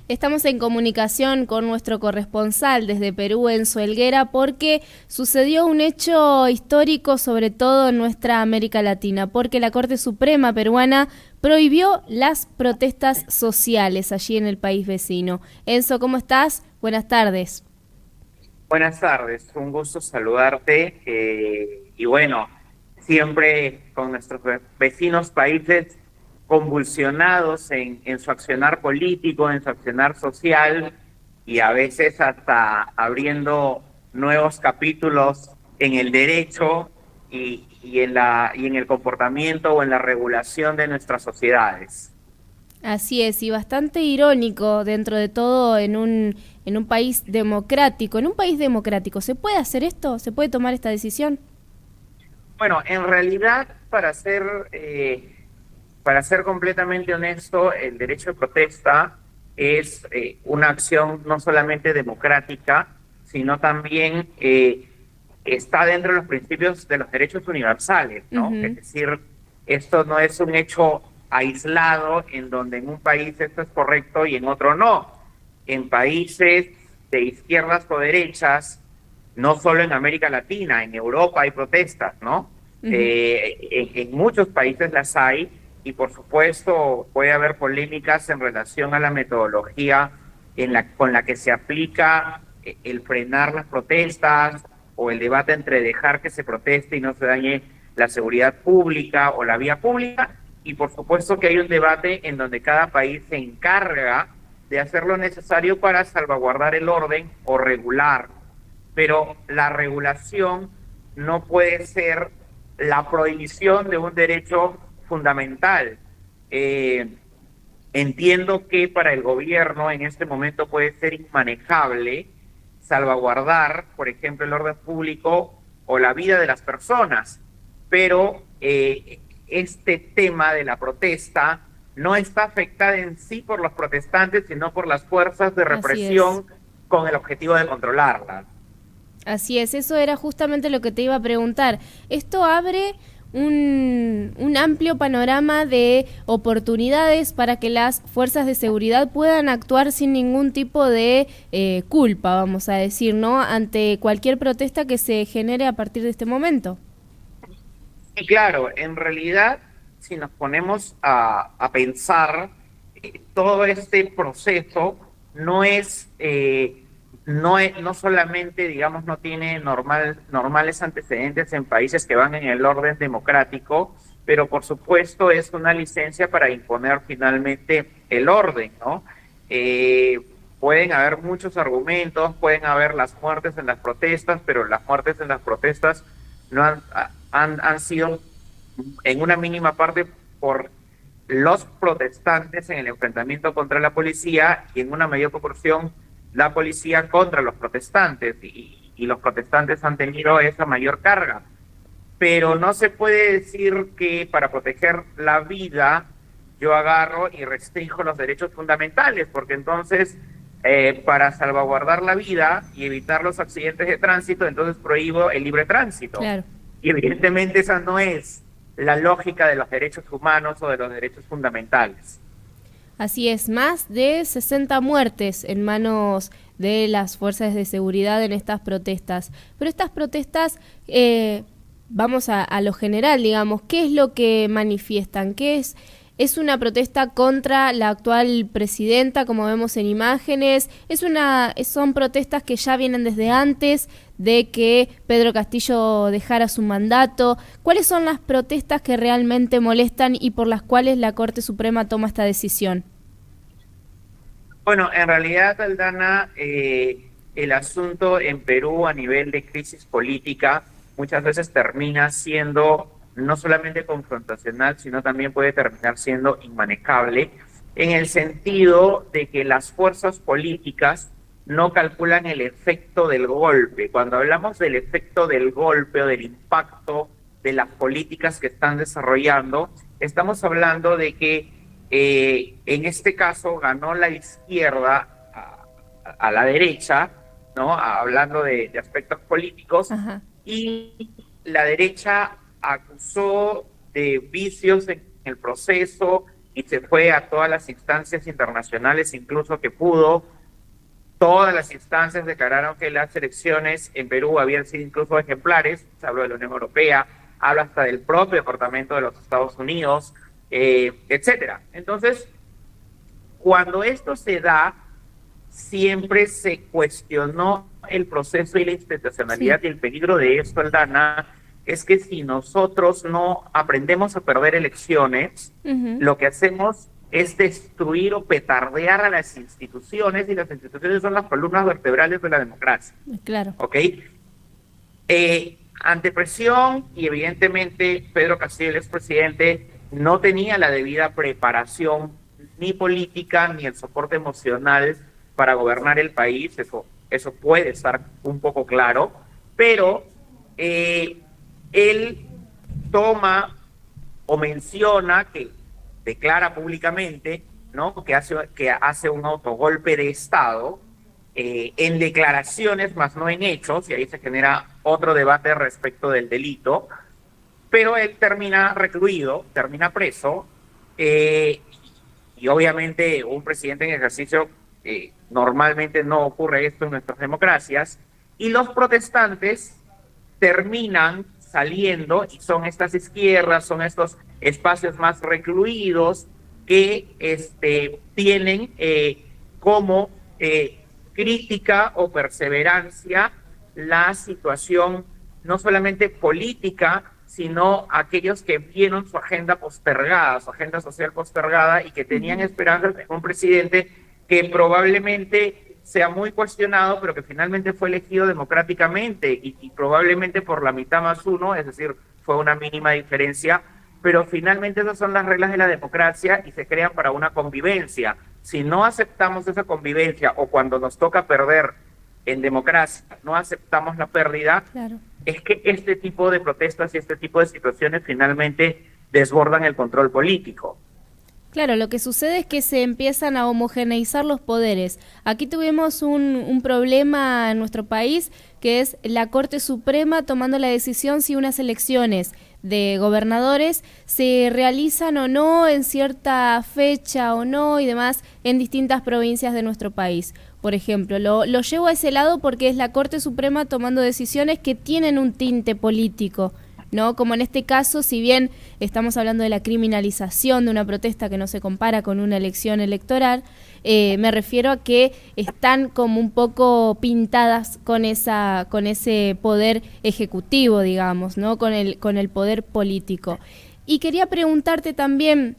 Estamos en comunicación con nuestro corresponsal desde Perú, Enzo Helguera, porque sucedió un hecho histórico, sobre todo en nuestra América Latina, porque la Corte Suprema peruana prohibió las protestas sociales allí en el país vecino. Enzo, ¿cómo estás? Buenas tardes. Buenas tardes, un gusto saludarte. Y bueno, siempre con nuestros vecinos países convulsionados en su accionar político, en su accionar social y a veces hasta abriendo nuevos capítulos en el derecho y en el comportamiento o en la regulación de nuestras sociedades. Así es, y bastante irónico dentro de todo en un país democrático. En un país democrático, ¿se puede hacer esto? ¿Se puede tomar esta decisión? Bueno, en realidad, para ser completamente honesto, el derecho de protesta es una acción no solamente democrática, sino también está dentro de los principios de los derechos universales, ¿no? Es Ujú. decir, esto no es un hecho aislado en donde en un país esto es correcto y en otro no. En países de izquierdas o derechas, no solo en América Latina, en Europa hay protestas, ¿no? Ujú. En muchos países las hay y por supuesto puede haber polémicas en relación a la metodología con la que se aplica el frenar las protestas o el debate entre dejar que se proteste y no se dañe la seguridad pública o la vía pública. Y por supuesto que hay un debate en donde cada país se encarga de hacer lo necesario para salvaguardar el orden o regular, pero la regulación no puede ser la prohibición de un derecho fundamental. Eh, Entiendo que para el gobierno en este momento puede ser inmanejable salvaguardar, por ejemplo, el orden público o la vida de las personas, pero este tema de la protesta no está afectada en sí por los protestantes, sino por las fuerzas de Así es. represión con el objetivo de controlarla. Así es, eso era justamente lo que te iba a preguntar. Esto abre un amplio panorama de oportunidades para que las fuerzas de seguridad puedan actuar sin ningún tipo de culpa, vamos a decir, ¿no? Ante cualquier protesta que se genere a partir de este momento. Y claro, en realidad, si nos ponemos a pensar, todo este proceso no es, no solamente, digamos, no tiene normales antecedentes en países que van en el orden democrático, pero por supuesto es una licencia para imponer finalmente el orden, ¿no? Eh, Pueden haber muchos argumentos, pueden haber las muertes en las protestas, pero las muertes en las protestas no han sido en una mínima parte por los protestantes en el enfrentamiento contra la policía y en una mayor proporción la policía contra los protestantes y los protestantes han tenido esa mayor carga. Pero no se puede decir que para proteger la vida yo agarro y restringo los derechos fundamentales, porque entonces para salvaguardar la vida y evitar los accidentes de tránsito, entonces prohíbo el libre tránsito. Claro. Y evidentemente esa no es la lógica de los derechos humanos o de los derechos fundamentales. Así es, más de 60 muertes en manos de las fuerzas de seguridad en estas protestas. Pero estas protestas, vamos a lo general, digamos, ¿qué es lo que manifiestan? ¿Qué es? ¿Es una protesta contra la actual presidenta, como vemos en imágenes? ¿Son protestas que ya vienen desde antes de que Pedro Castillo dejara su mandato? ¿Cuáles son las protestas que realmente molestan y por las cuales la Corte Suprema toma esta decisión? Bueno, en realidad, Aldana, el asunto en Perú a nivel de crisis política muchas veces termina siendo no solamente confrontacional, sino también puede terminar siendo inmanejable, en el sentido de que las fuerzas políticas no calculan el efecto del golpe. Cuando hablamos del efecto del golpe o del impacto de las políticas que están desarrollando, estamos hablando de que en este caso ganó la izquierda a la derecha, ¿no? Hablando de aspectos políticos, Ajá. y la derecha acusó de vicios en el proceso y se fue a todas las instancias internacionales, incluso que pudo. Todas las instancias declararon que las elecciones en Perú habían sido incluso ejemplares. Se habló de la Unión Europea, habla hasta del propio Departamento de los Estados Unidos, etcétera. Entonces, cuando esto se da, siempre se cuestionó el proceso y la institucionalidad, sí. Y el peligro de esto, Aldana, es que si nosotros no aprendemos a perder elecciones, lo que hacemos es destruir o petardear a las instituciones, y las instituciones son las columnas vertebrales de la democracia. Claro. ¿Ok? Ante presión, y evidentemente Pedro Castillo, el expresidente, no tenía la debida preparación ni política ni el soporte emocional para gobernar el país, eso puede estar un poco claro, pero él toma o menciona, que declara públicamente, ¿no?, que hace un autogolpe de Estado, en declaraciones, más no en hechos, y ahí se genera otro debate respecto del delito, pero él termina recluido, termina preso, y obviamente un presidente en ejercicio, normalmente no ocurre esto en nuestras democracias, y los protestantes terminan saliendo, y son estas izquierdas, son estos espacios más recluidos que tienen como crítica o perseverancia la situación no solamente política, sino aquellos que vieron su agenda postergada, su agenda social postergada, y que tenían esperanzas en un presidente que probablemente sea muy cuestionado, pero que finalmente fue elegido democráticamente y probablemente por la mitad más uno, es decir, fue una mínima diferencia, pero finalmente esas son las reglas de la democracia y se crean para una convivencia. Si no aceptamos esa convivencia, o cuando nos toca perder en democracia, no aceptamos la pérdida, claro, es que este tipo de protestas y este tipo de situaciones finalmente desbordan el control político. Claro, lo que sucede es que se empiezan a homogeneizar los poderes. Aquí tuvimos un problema en nuestro país, que es la Corte Suprema tomando la decisión si unas elecciones de gobernadores se realizan o no en cierta fecha o no y demás en distintas provincias de nuestro país. Por ejemplo, lo llevo a ese lado porque es la Corte Suprema tomando decisiones que tienen un tinte político, ¿no? Como en este caso, si bien estamos hablando de la criminalización de una protesta que no se compara con una elección electoral, me refiero a que están como un poco pintadas con ese poder ejecutivo, digamos, ¿no? Con el poder político. Y quería preguntarte también,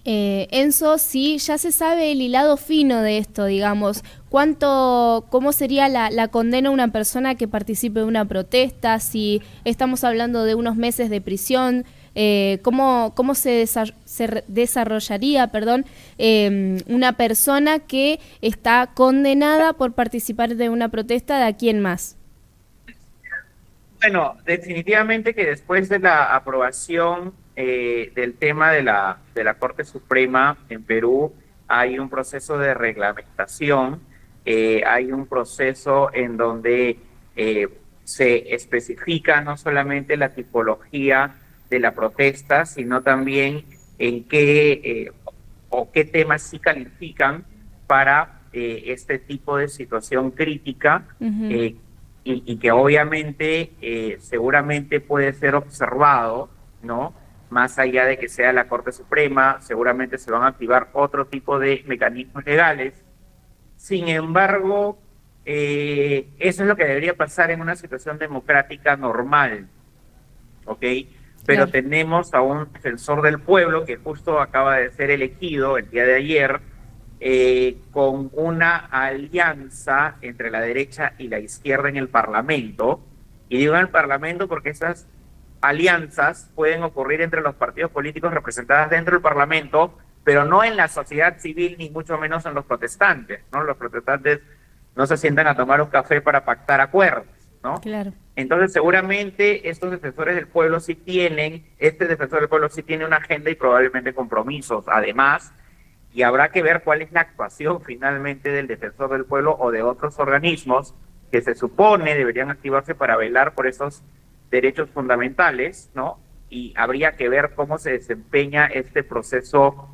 Enzo, si ya se sabe el hilado fino de esto, digamos, cómo sería la condena a una persona que participe de una protesta, si estamos hablando de unos meses de prisión, cómo se desarrollaría, una persona que está condenada por participar de una protesta de aquí en más. Bueno, definitivamente que después de la aprobación del tema de la Corte Suprema en Perú, hay un proceso de reglamentación, hay un proceso en donde se especifica no solamente la tipología de la protesta, sino también en qué temas sí califican para este tipo de situación crítica, y que obviamente seguramente puede ser observado, ¿no? Más allá de que sea la Corte Suprema, seguramente se van a activar otro tipo de mecanismos legales. Sin embargo, eso es lo que debería pasar en una situación democrática normal, ¿ok? Pero tenemos a un defensor del pueblo que justo acaba de ser elegido el día de ayer, con una alianza entre la derecha y la izquierda en el Parlamento. Y digo en el Parlamento porque esas alianzas pueden ocurrir entre los partidos políticos representados dentro del Parlamento, pero no en la sociedad civil, ni mucho menos en los protestantes, ¿no? Los protestantes no se sientan a tomar un café para pactar acuerdos, ¿no? Claro. Entonces, seguramente estos defensores del pueblo este defensor del pueblo sí tiene una agenda y probablemente compromisos, además, y habrá que ver cuál es la actuación finalmente del defensor del pueblo o de otros organismos que se supone deberían activarse para velar por esos derechos fundamentales, ¿no? Y habría que ver cómo se desempeña este proceso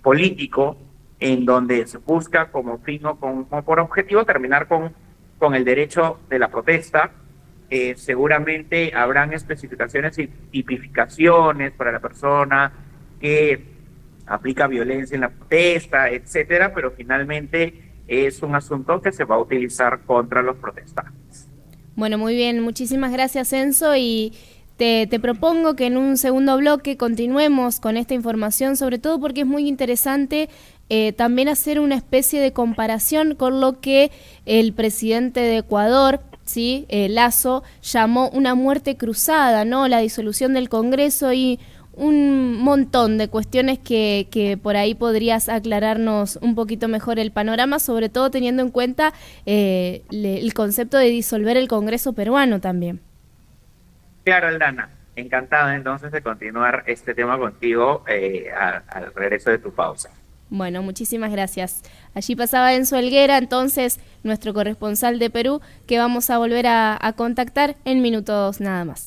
político en donde se busca como fin o como por objetivo terminar con el derecho de la protesta. Seguramente habrán especificaciones y tipificaciones para la persona que aplica violencia en la protesta, etcétera, pero finalmente es un asunto que se va a utilizar contra los protestantes. Bueno, muy bien, muchísimas gracias, Enzo, y te propongo que en un segundo bloque continuemos con esta información, sobre todo porque es muy interesante también hacer una especie de comparación con lo que el presidente de Ecuador, ¿sí? Lasso, llamó una muerte cruzada, ¿no? La disolución del Congreso y un montón de cuestiones que por ahí podrías aclararnos un poquito mejor el panorama, sobre todo teniendo en cuenta el concepto de disolver el Congreso peruano también. Claro, Aldana, encantado entonces de continuar este tema contigo al regreso de tu pausa. Bueno, muchísimas gracias. Allí pasaba Enzo Helguera, entonces nuestro corresponsal de Perú, que vamos a volver a contactar en minutos nada más.